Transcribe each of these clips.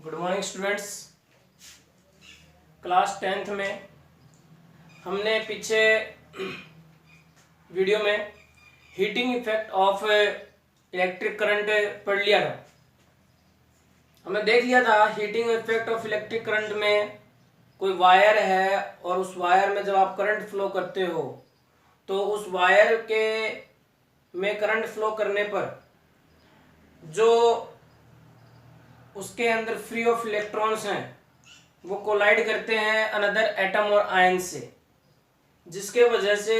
Good morning students. Class 10th में हमने पीछे वीडियो में heating effect of electric current पढ़ लिया था। हमने देख लिया था heating effect of electric current में कोई वायर है और उस वायर में जब आप करंट फ्लो करते हो तो उस वायर के में करंट फ्लो करने पर जो उसके अंदर फ्री ऑफ इलेक्ट्रॉन्स हैं वो कोलाइड करते हैं अनदर एटम और आयन से, जिसके वजह से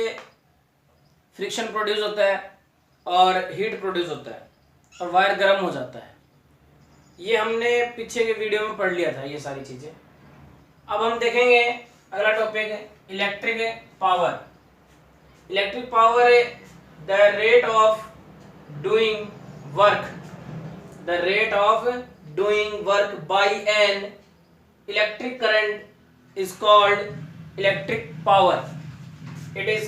फ्रिक्शन प्रोड्यूस होता है और हीट प्रोड्यूस होता है और वायर गर्म हो जाता है। ये हमने पीछे के वीडियो में पढ़ लिया था ये सारी चीज़ें। अब हम देखेंगे अगला टॉपिक है electric power. Electric power the rate of doing work, the rate of doing work by an electric current is called electric power. It is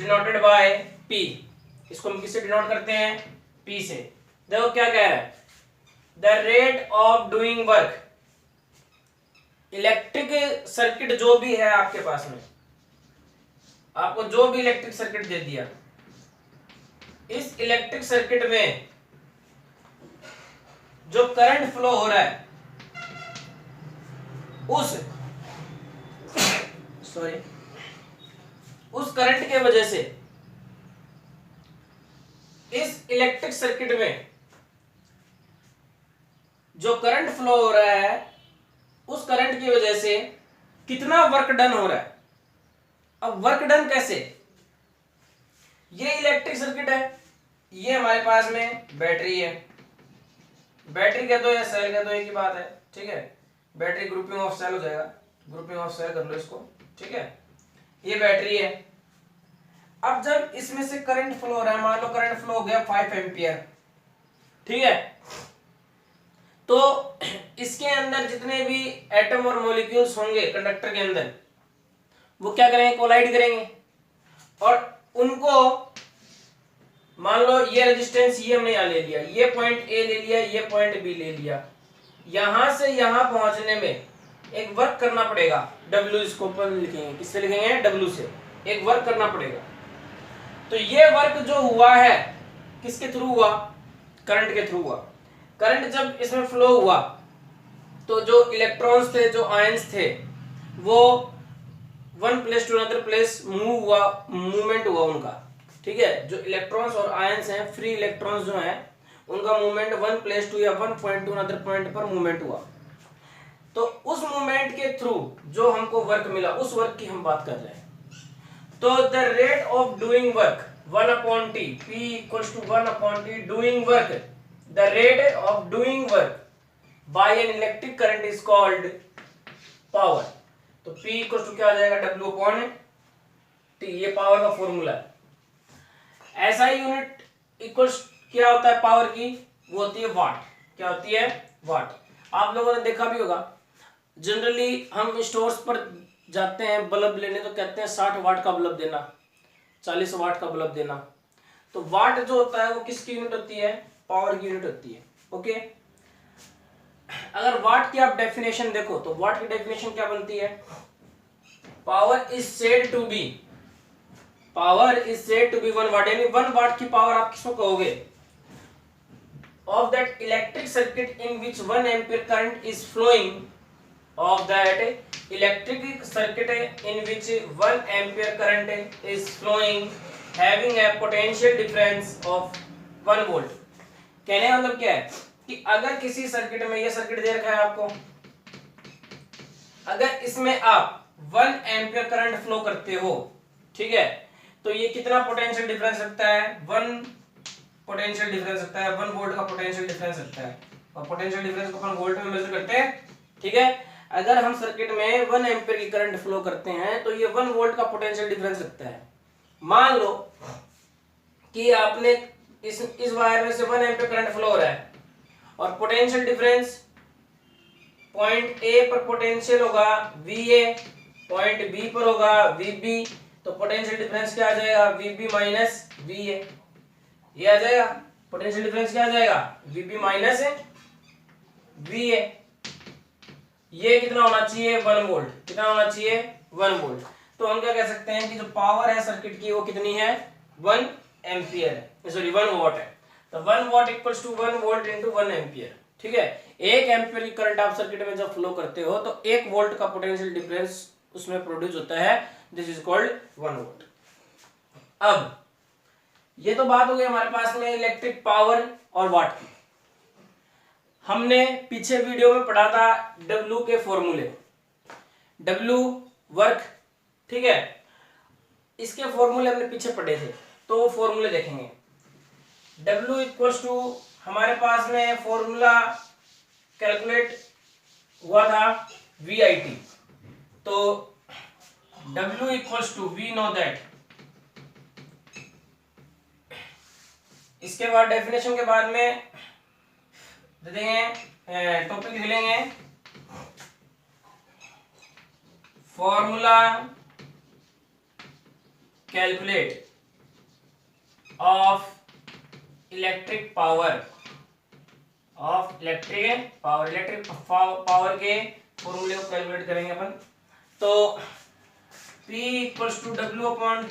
denoted by P. इसको हम किससे डिनोट करते हैं? P से। देखो क्या कह रहा है, the rate of doing work, electric circuit जो भी है आपके पास में, आपको जो भी इलेक्ट्रिक सर्किट दे दिया, इस इलेक्ट्रिक सर्किट में जो करंट फ्लो हो रहा है उस करंट के वजह से इस इलेक्ट्रिक सर्किट में जो करंट फ्लो हो रहा है उस करंट की वजह से कितना वर्क डन हो रहा है। अब वर्क डन कैसे? ये इलेक्ट्रिक सर्किट है, ये हमारे पास में बैटरी है, बैटरी कह दो या सेल कह दो एक ही बात है, ठीक है। बैटरी ग्रुपिंग ऑफ सेल हो जाएगा, ग्रुपिंग ऑफ सेल कर लो इसको, ठीक है। ये बैटरी है। अब जब इसमें से करंट फ्लो हो रहा है, मान लो करंट फ्लो हो गया 5 एम्पियर, ठीक है, तो इसके अंदर जितने भी एटम और मॉलिक्यूल्स होंगे कंडक्टर के अंदर, वो क्या करेंगे? कोलाइड करेंगे और उनको, मान लो ये रेजिस्टेंस ये हमने यहां ले लिया, ये पॉइंट ए ले लिया, ये पॉइंट बी ले लिया, यहां से यहां पहुंचने में एक वर्क करना पड़ेगा। W इसको पर लिखेंगे, किससे लिखेंगे? W से एक वर्क करना पड़ेगा। तो ये वर्क जो हुआ है किसके थ्रू हुआ? करंट के थ्रू हुआ। करंट जब इसमें फ्लो हुआ तो जो इलेक्ट्रॉन्स थे, जो आयंस थे, वो one place to another place move हुआ, मूवमेंट हुआ उनका, ठीक है। जो इलेक्ट्रॉन्स और आयंस हैं, फ्री इलेक्ट्रॉन्स जो हैं, उनका मूवमेंट वन प्लेस टू या one point two another point पर मूवमेंट हुआ। तो उस मूवमेंट के थ्रू जो हमको वर्क मिला, उस वर्क की हम बात कर रहे हैं। तो the rate of doing work 1/T, P equals to 1/T doing work, the rate of doing work by an electric current is called power. तो P equals to क्या आ जाएगा? W/T, ये पावर का फॉर्मूला है। ऐसा यूनिट इक्वल्स क्या होता है पावर की? वो होती है वाट। क्या होती है? वाट। आप लोगों ने देखा भी होगा, जनरली हम स्टोर्स पर जाते हैं बल्ब लेने तो कहते हैं 60 वाट का बल्ब देना, 40 वाट का बल्ब देना। तो वाट जो होता है वो किसकी यूनिट होती है? पावर की यूनिट होती है, ओके। अगर वाट की आप डेफिनेशन देखो तो वाट की डेफिनेशन क्या बनती है? Power is said to be 1 watt, यानी 1 वाट की पावर आप किसको कहोगे? Of that electric circuit in which 1 ampere current is flowing, of that electric circuit in which 1 ampere current is flowing having a potential difference of 1 volt. कहने का मतलब क्या है कि अगर किसी सर्किट में, ये सर्किट दे रखा है आपको, अगर इसमें आप 1 एम्पियर करंट फ्लो करते हो, ठीक है, तो ये कितना पोटेंशियल डिफरेंस रखता है? 1 पोटेंशियल डिफरेंस रखता है, 1 वोल्ट का पोटेंशियल डिफरेंस रखता है, और पोटेंशियल डिफरेंस को अपन वोल्ट में मेजर करते हैं, ठीक है। अगर हम सर्किट में 1 एम्पियर की करंट फ्लो करते हैं तो ये 1 वोल्ट का पोटेंशियल डिफरेंस रखता है। मान लो कि आपने इस वायर में से 1 एम्पियर करंट फ्लो हो रहा है और पोटेंशियल डिफरेंस पॉइंट ए पर पोटेंशियल होगा VA, पॉइंट बी पर होगा VB, तो पोटेंशियल डिफरेंस क्या आ जाएगा? VB माइनस VA, ये आ जाएगा। पोटेंशियल डिफरेंस क्या आ जाएगा, Vb माइनस Va। ये कितना होना चाहिए, 1 वोल्ट। कितना होना चाहिए, 1 वोल्ट। तो हम क्या कह सकते हैं कि जो पावर है सर्किट की वो कितनी है, 1 एम्पियर है, सॉरी 1 वॉट है। तो 1 watt equals to 1 volt into 1 ampere. ठीक है, 1 एम्पियर की करंट आप सर्किट में जब फ्लो करते हो तो 1 वोल्ट का पोटेंशियल डिफरेंस उसमें प्रोड्यूस होता है, दिस इज कॉल्ड 1 वोल्ट। अब ये तो बात हो गई हमारे पास में इलेक्ट्रिक पावर और वाट की। हमने पीछे वीडियो में पढ़ा था W के फॉर्मूले, W वर्क, ठीक है, इसके फॉर्मूले हमने पीछे पढ़े थे, तो वो फॉर्मूले देखेंगे। W इक्वल्स टू हमारे पास में फॉर्मूला कैलकुलेट हुआ था VIT। तो W equals to, we know that, इसके बाद डेफिनेशन के बाद में दे देंगे, टॉपिक लिख लेंगे, formula calculate of electric power, electric power के फॉर्मूले को कैलकुलेट करेंगे अपन। तो P equals to W upon T,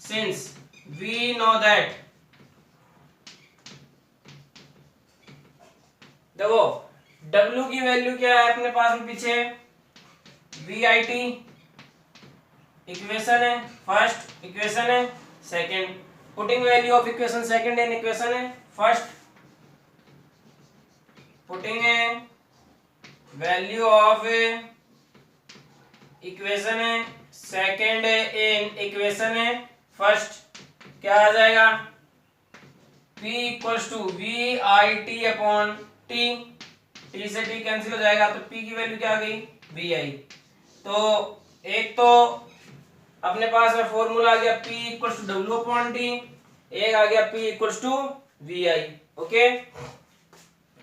since we know that, देखो W की वैल्यू क्या है अपने पास में पीछे, VIT इक्वेशन है फर्स्ट, इक्वेशन है second, putting value of equation second in equation है first, putting value of equation है सेकंड इन इक्वेशन है फर्स्ट, क्या आ जाएगा, P equals to VIT upon T, T से T कैंसिल हो जाएगा, तो P की वैल्यू क्या आ गई, VI। तो एक तो अपने पास में फॉर्मूला आ गया P equals to W upon T, एक आ गया P equals to VI। Okay,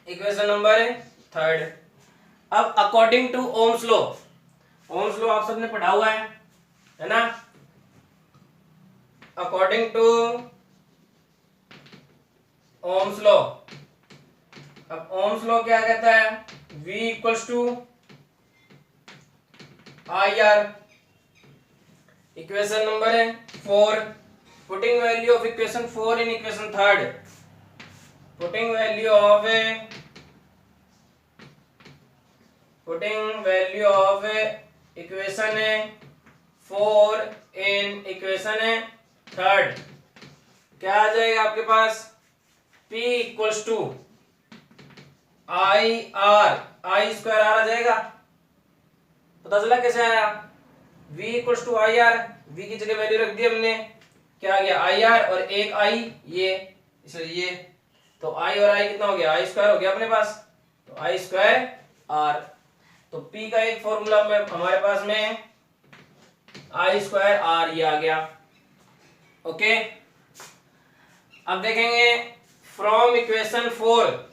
equation number 3। अब according to Ohm's law, Ohm's law आप सबने पढ़ा हुआ है ना, अकॉर्डिंग टू ओम्स लॉ, अब ओम्स लॉ क्या कहता है, V equals to IR, equation number 4, putting value of equation 4 in equation 3, putting value of equation 4 in equation 3, क्या आ जाएगा आपके पास, P equals to IR, I square R आ जाएगा, पता चला कैसे आया, V equals to IR, V की जगह वैल्यू रख दी हमने, क्या आ गया IR और एक I ये, इसलिए ये, तो I और I कितना हो गया, I स्क्वायर हो गया अपने पास, तो I स्क्वायर R। तो P का एक फॉर्मूला में हमारे पास में I स्क्वायर R ये आ गया। ओके, अब देखेंगे फ्रॉम इक्वेशन 4,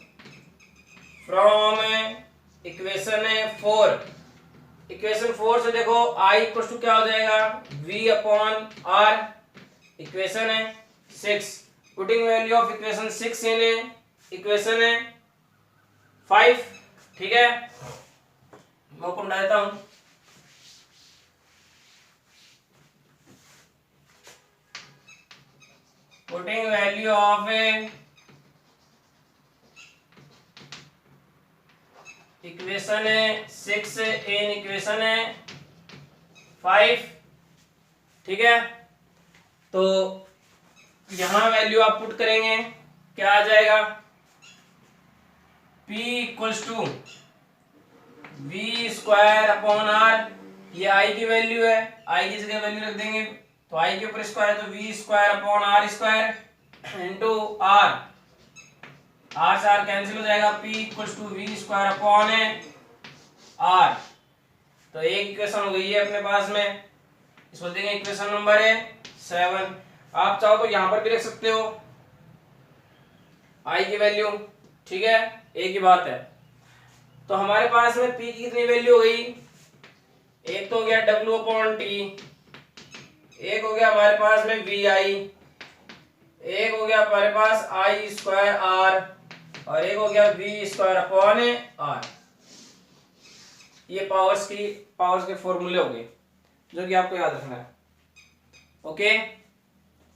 इक्वेशन 4 से देखो I इक्वल टू क्या हो जाएगा, V upon R, equation 6, putting value of equation 6 in equation 5, ठीक है, मैं को मिटा देता हूं, putting value of equation 6 in equation 5, ठीक है, तो यहां वैल्यू आप पुट करेंगे, क्या आ जाएगा, P equals to V square upon R, ये I की वैल्यू है, I की जगह वैल्यू रख देंगे, तो I के ऊपर स्क्वायर, तो V square upon R square into R, R से R कैंसिल हो जाएगा, P equals to V square upon R। तो एक इक्वेशन हो गई है अपने पास में, इसको देंगे इक्वेशन नंबर 7। आप चाहो तो यहां पर भी रख सकते हो I की वैल्यू, ठीक है, एक ही बात है। तो हमारे पास में P की कितनी वैल्यू हो गई, एक तो हो गया W अपॉन T, एक हो गया हमारे पास में VI, एक हो गया हमारे पास आई स्क्वायर आर और एक हो गया वी स्क्वायर अपॉन आर। ये पावर्स के फॉर्मूले हो गए जो कि आपको याद रखना है। ओके,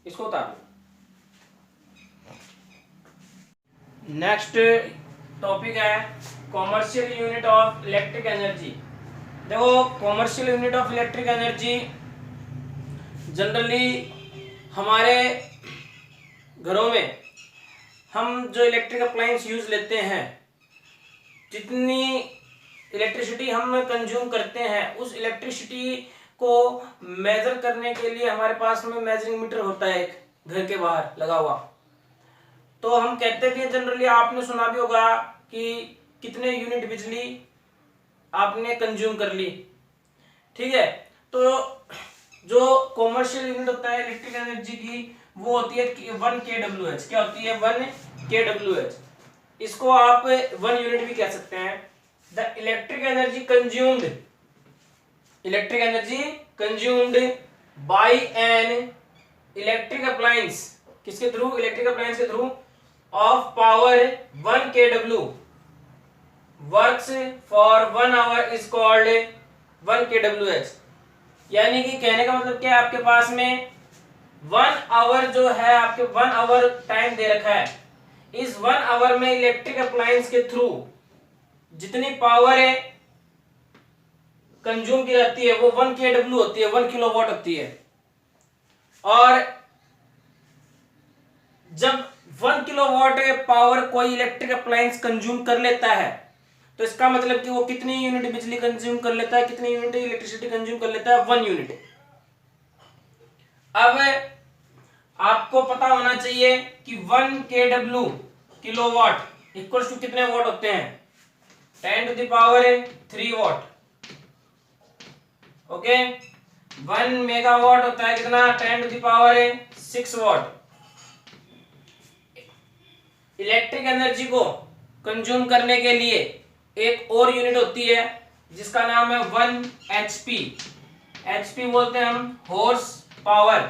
इसको उतार लो। नेक्स्ट टॉपिक है commercial unit of electric energy. देखो, commercial unit of electric energy generally हमारे घरों में हम जो इलेक्ट्रिक अप्लायंस यूज लेते हैं, जितनी इलेक्ट्रिसिटी हम कंज्यूम करते हैं, उस इलेक्ट्रिसिटी को मेजर करने के लिए हमारे पास में मेजरिंग मीटर होता है एक घर के बाहर लगा हुआ। तो हम कहते भी हैं जनरली, आपने सुना भी होगा कि कितने यूनिट बिजली आपने कंज्यूम कर ली। ठीक है, तो जो कॉमर्शियल यूनिट होता है इलेक्ट्रिक एनर्जी की, वो होती है 1 kWh। क्या होती है? 1 kWh। इसको आप 1 यूनिट भी कह सकते हैं। The electric energy consumed bye an electric appliance, किसके थ्रू? इलेक्ट्रिक अप्लायंस के through, of power 1 kW works for 1 our is called 1 kWh। यानी कि कहने का मतलब क्या है, आपके पास में 1 आवर जो है, आपके 1 आवर टाइम दे रखा है। इस 1 आवर में इलेक्ट्रिक अप्लायंस के थ्रू जितनी पावर है कंज्यूम की जाती है वो 1 kW होती है, 1 किलोवाट होती है। और जब 1 किलोवाट पावर कोई इलेक्ट्रिक अप्लायंस कंज्यूम कर लेता है, तो इसका मतलब कि वो कितनी यूनिट बिजली कंज्यूम कर लेता है, कितनी यूनिट इलेक्ट्रिसिटी कंज्यूम कर लेता है? 1 यूनिट। अब आपको पता होना चाहिए कि 1 kW किलोवाट इक्वल टू कितने वॉट होते हैं? 10 to the power 3 watt. Okay, 1 megawatt होता है कितना? 10 to the power 6 watt. Electric energy को कंज्यूम करने के लिए एक और यूनिट होती है जिसका नाम है 1 HP। HP बोलते हैं हम horse power.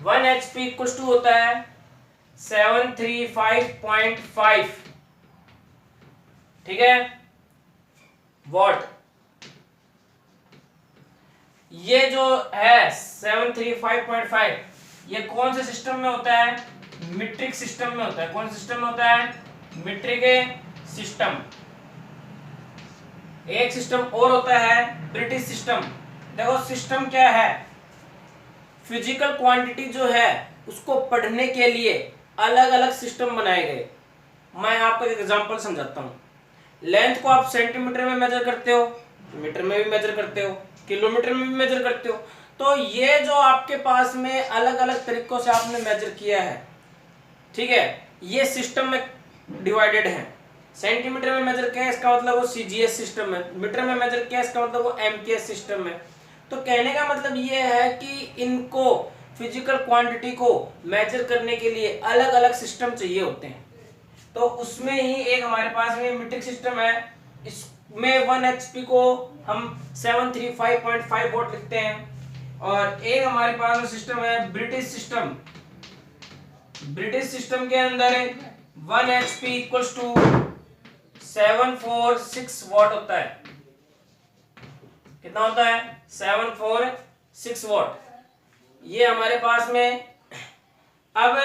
1 HP equal to होता है 735.5, ठीक है, वॉट। ये जो है 735.5, ये कौन से सिस्टम में होता है? मीट्रिक सिस्टम में होता है। कौन सिस्टम में होता है? Metric system. एक सिस्टम और होता है ब्रिटिश सिस्टम। देखो, सिस्टम क्या है? फिजिकल क्वांटिटी जो है उसको पढ़ने के लिए अलग अलग सिस्टम बनाए गए। मैं आपको एक एग्जांपल समझाता हूँ। लेंथ को आप सेंटीमीटर में मेजर करते हो, मीटर में भी मेजर करते हो, किलोमीटर में भी मेजर करते हो। तो ये जो आपके पास में अलग अलग तरीकों से आपने मेजर किया है, ठीक है, ये सिस्टम में डिवाइडेड है। सेंटीमीटर में मेजर किया है, इसका मतलब वो CGS सिस्टम है। मीटर में मेजर किया है, इसका मतलब वो MKS सिस्टम है। तो कहने का मतलब ये है कि इनको फिजिकल क्वांटिटी को मेजर करने के लिए अलग अलग सिस्टम चाहिए होते हैं। तो उसमें ही एक हमारे पास में मीट्रिक सिस्टम है। इसमें 1 HP को हम 735.5 वॉट लिखते हैं। और एक हमारे पास में सिस्टम है ब्रिटिश सिस्टम। ब्रिटिश सिस्टम के अंदर 1 HP इक्वल्स टू 746 वॉट होता है। कितना होता है? 746 वॉट। ये हमारे पास में अब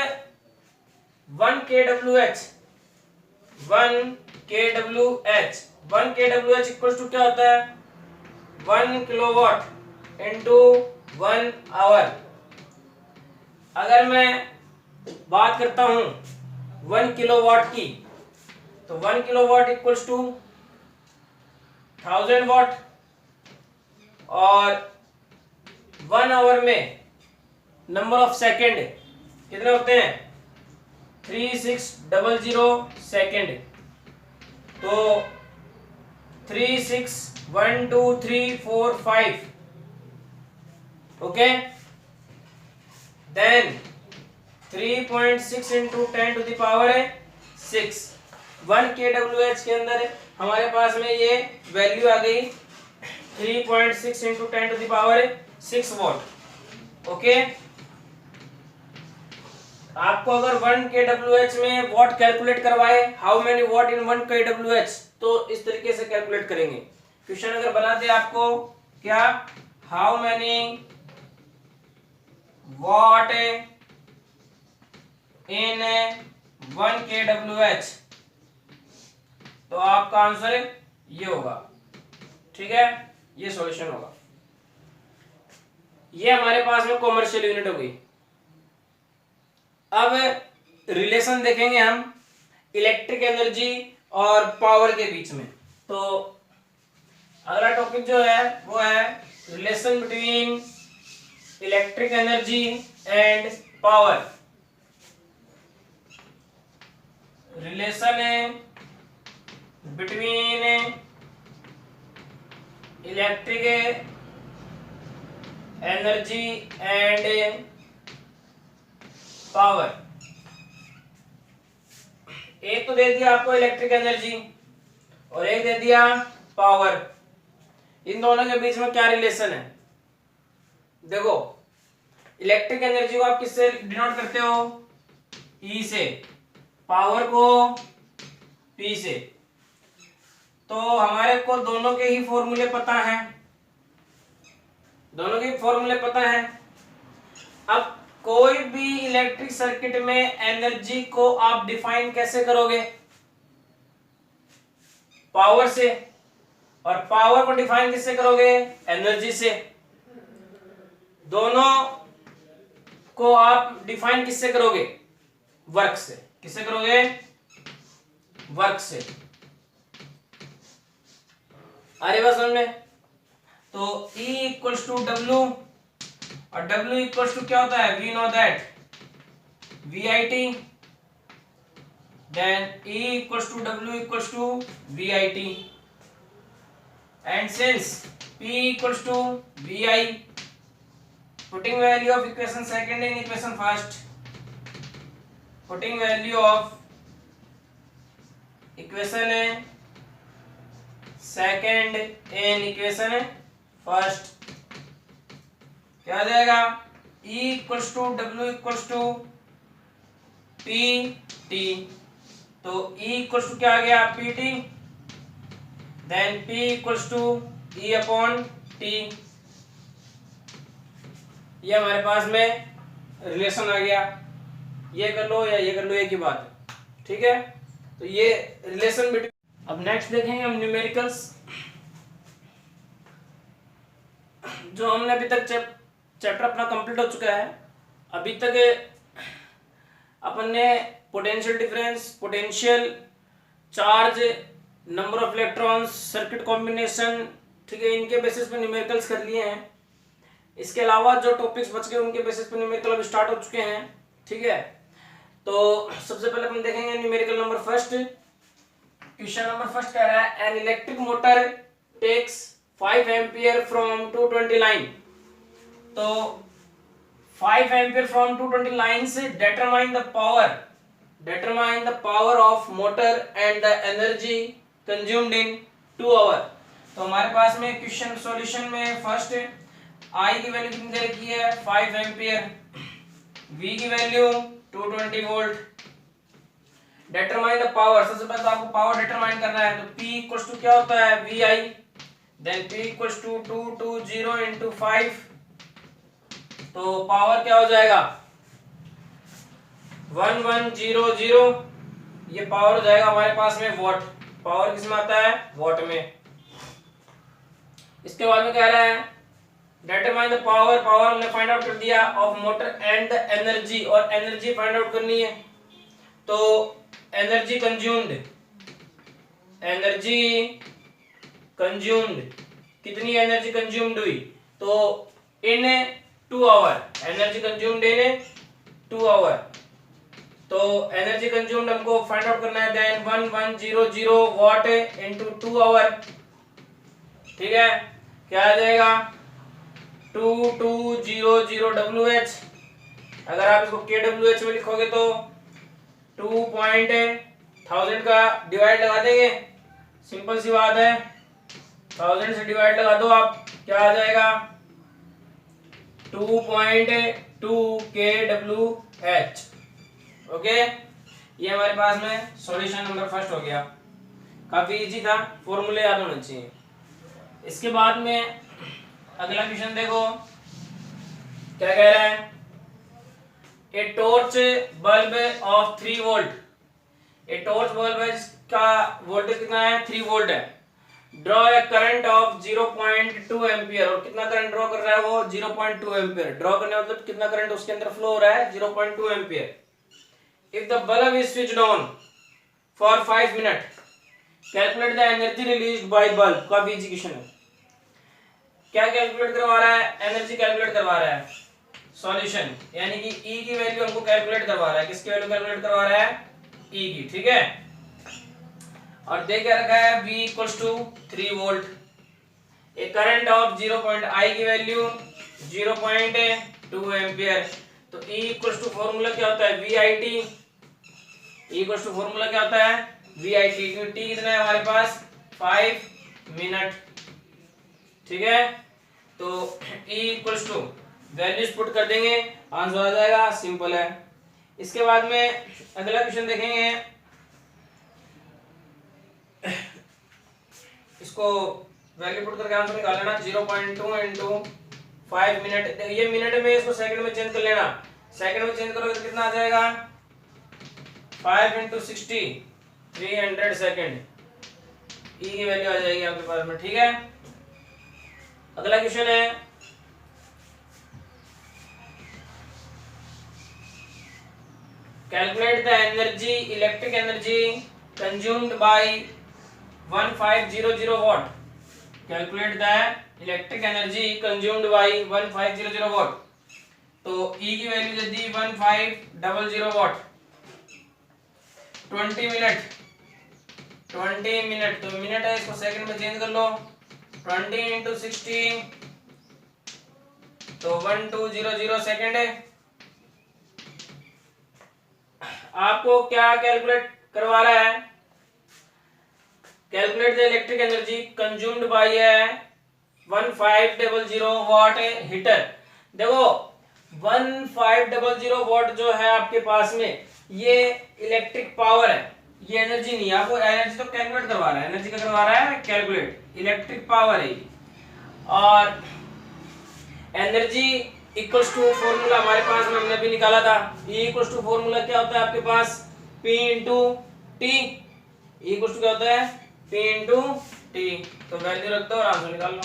1 kWh 1 kWh इक्वल्स टू क्या होता है? 1 किलोवाट इंटू 1 आवर। अगर मैं बात करता हूं 1 किलोवाट की, तो 1 किलोवाट इक्वल्स टू 1000 वॉट। और 1 आवर में नंबर ऑफ सेकेंड कितने होते हैं? 3600 सेकेंड। तो 3 6 1 2 3 4 5, okay. Then 3.6 into 10 to the power 6। 1 kWh के अंदर हमारे पास में ये वैल्यू आ गई 3.6 into 10 to the power 6 watt. Okay. आपको अगर 1 kWh में वॉट कैलकुलेट करवाए, how many watt in 1 kWh, तो इस तरीके से कैलकुलेट करेंगे। क्वेश्चन अगर बना दे आपको क्या, how many watt in 1 kWh, तो आपका आंसर ये होगा। ठीक है, ये सॉल्यूशन होगा। ये हमारे पास में कॉमर्शियल यूनिट हो गई। अब रिलेशन देखेंगे हम इलेक्ट्रिक एनर्जी और पावर के बीच में। तो अगला टॉपिक जो है वो है relation between electric energy and power. Relation between electric energy and power. एक तो दे दिया आपको इलेक्ट्रिक एनर्जी और एक दे दिया पावर। इन दोनों के बीच में क्या रिलेशन है? देखो, इलेक्ट्रिक एनर्जी को आप किससे डिनोट करते हो? ई से, पावर को पी से। तो हमारे को दोनों के ही फॉर्मूले पता हैं, दोनों के फॉर्मूले पता हैं। अब कोई भी इलेक्ट्रिक सर्किट में एनर्जी को आप डिफाइन कैसे करोगे? पावर से। और पावर को डिफाइन किससे करोगे? एनर्जी से। दोनों को आप डिफाइन किससे करोगे? वर्क से। किससे करोगे? वर्क से। अरे बस समझ में। तो E इक्वल्स टू डब्ल्यू, और W इक्वल्स टू क्या होता है? We know that VIT, then E equals to W equals to VIT, and since P equals to VI, putting value of equation second in equation first, putting value of equation second in equation first, क्या आ जाएगा? E equals to W equals to PT, तो E equals to क्या आ गया? PT, then P equals to E upon T। ये हमारे पास में रिलेशन आ गया। ये कर लो या ये कर लो, एक ही बात है। ठीक है, तो ये रिलेशन बिटवीन। अब नेक्स्ट देखेंगे हम न्यूमेरिकल्स। जो हमने अभी तक चैप्टर अपना कंप्लीट हो चुका है। अभी तक अपन ने potential difference, potential, charge, number of electrons, circuit combination, ठीक है, इनके बेसिस पे न्यूमेरिकल्स कर लिए हैं। इसके अलावा जो टॉपिक्स बच गए उनके बेसिस पे न्यूमेरिकल अब स्टार्ट हो चुके हैं। ठीक है, तो सबसे पहले अपन देखेंगे numerical number first. Question number first कह रहा है an electric motor takes 5 ampere from 220 line. तो 5 एम्पियर फ्रॉम 220 लाइन से determine the power of motor and the energy consumed in 2 hour। तो हमारे पास में क्वेश्चन सॉल्यूशन में फर्स्ट I की वैल्यू कितनी दे रखी है? 5 एम्पियर, V की value 220 volt. Determine the power, सबसे पहले तो आपको पावर डिटरमाइन करना है। तो P इक्वल्स टू क्या होता है? VI, then P equals to 220 into 5, तो पावर क्या हो जाएगा? 1100। ये पावर हो जाएगा हमारे पास में वॉट। पावर किस में आता है? वॉट में। इसके बाद में कह रहा है डिटरमाइन द पावर, पावर हमने फाइंड आउट कर दिया, of motor and the energy, और एनर्जी फाइंड आउट करनी है। तो एनर्जी कंज्यूम्ड, कितनी एनर्जी कंज्यूम्ड हुई? तो in 2 hour, energy consumed in 2 hour. तो एनर्जी कंज्यूम्ड हमको फाइंड आउट करना है। Then 1100 watt into 2 hour. ठीक है, क्या आ जाएगा? 2200 WH। अगर आप इसको KWH में लिखोगे तो 2.1000 का डिवाइड लगा देंगे, सिंपल सी बात है। 1000 से डिवाइड लगा दो आप, क्या आ जाएगा? 2.2 kWh। ओके, ये हमारे पास में सॉल्यूशन नंबर फर्स्ट हो गया, काफी इजी था, फॉर्मूले याद होने चाहिए। इसके बाद में अगला क्वेश्चन देखो क्या कह रहा है, a torch bulb of 3 volt, a torch bulb है जिसका वोल्टेज कितना है 3 वोल्ट है, draw a current of 0.2 ampere, और कितना करंट ड्रॉ कर रहा है वो 0.2 एम्पियर, ड्रॉ करने मतलब कितना करंट उसके अंदर फ्लो हो रहा है 0.2 ampere. If the bulb is switched on for 5 minute, calculate the energy released by bulb, काफी इजी क्वेश्चन है। क्या कैलकुलेट करवा रहा है, एनर्जी कैलकुलेट करवा रहा है, सॉल्यूशन यानी कि E की वैल्यू हमको कैलकुलेट करवा रहा है, किसकी वैल्यू कैलकुलेट करवा रहा है E की, ठीक है। और दे क्या रखा है V equals to 3 volt, a current of 0.I की वैल्यू 0.2 एम्पियर, तो E इक्वल्स टू फॉर्मूला क्या होता है VIT, E equals to formula क्या होता है VIT, क्योंकि T कितना है हमारे पास 5 मिनट, ठीक है। तो E equals to values put कर देंगे, आंसर आ जाएगा, सिंपल है। इसके बाद में अगला क्वेश्चन देखेंगे, इसको वैल्यू पुट करके आंसर निकाल लेना, 0.2 इंटू 5 मिनट, ये मिनट में इसको सेकंड में चेंज कर लेना, सेकंड में चेंज करोगे तो कितना आ जाएगा 5 इंटू 60, 300 सेकंड, E की वैल्यू आ जाएगी आपके पास में, ठीक है। अगला क्वेश्चन है, calculate the energy, electric energy consumed by 1500 watt, calculate the electric energy consumed by 1500 watt, तो E की वैल्यू दे दी 1500 watt, 20 मिनट, 20 मिनट, तो मिनट है इसको सेकंड में चेंज कर लो, 20 इंटू 60, तो 1200 सेकंड है। आपको क्या कैलकुलेट करवा रहा है, calculate the electric energy consumed by 1500 watt heater. देखो 1500 वाट जो है आपके पास में, ये इलेक्ट्रिक पावर है, ये एनर्जी नहीं है, आपको एनर्जी तो कैलकुलेट करवा रहा है, एनर्जी का करवा रहा है कैलकुलेट, इलेक्ट्रिक पावर है। और एनर्जी इक्वल्स टू फॉर्मूला हमारे पास में हमने अभी निकाला था, E इक्वल्स टू फॉर्मूला क्या होता है आपके पास P into T, E equals to क्या होता है P इंटू टी, तो वैल्यू रख दो और आंसर निकाल लो।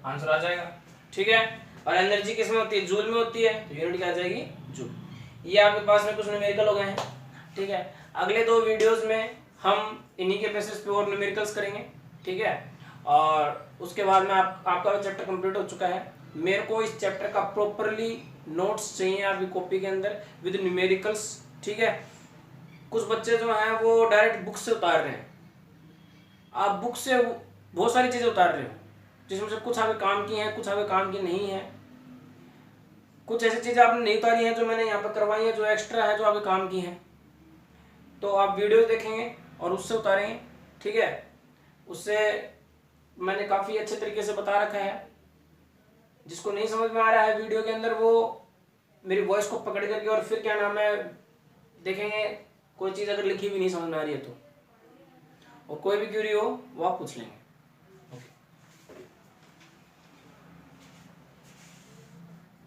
आंसर आ जाएगा, ठीक है। और एनर्जी किस में होती है, जूल में होती है, तो यूनिट क्या आ जाएगी जूल। ये आपके पास में कुछ न्यूमेरिकल हो गए हैं, ठीक है। अगले 2 वीडियोस में हम इन्हीं के बेसिस पे और न्यूमेरिकल्स करेंगे, ठीक है। और उसके बाद में आपका चैप्टर कंप्लीट हो चुका है। मेरे को इस चैप्टर का प्रॉपरली नोट्स चाहिए आपकी कॉपी के अंदर विद न्यूमेरिकल्स, ठीक है। कुछ बच्चे जो हैं वो डायरेक्ट बुक से उतार रहे हैं, आप बुक से बहुत सारी चीज़ें उतार रहे हो, जिसमें से कुछ आपके काम की हैं, कुछ आपके काम की नहीं है, कुछ ऐसी चीज़ें आपने नहीं उतारी हैं जो मैंने यहाँ पर करवाई है, जो एक्स्ट्रा है, जो आपके काम की हैं। तो आप वीडियो देखेंगे और उससे उतारेंगे, ठीक है। उससे मैंने काफ़ी अच्छे तरीके से बता रखा है, जिसको नहीं समझ में आ रहा है वीडियो के अंदर वो मेरी वॉइस को पकड़ करके और फिर क्या नाम है देखेंगे, कोई चीज़ अगर लिखी भी नहीं समझ में आ रही है तो, और कोई भी क्यूरी हो वो आप पूछ लेंगे।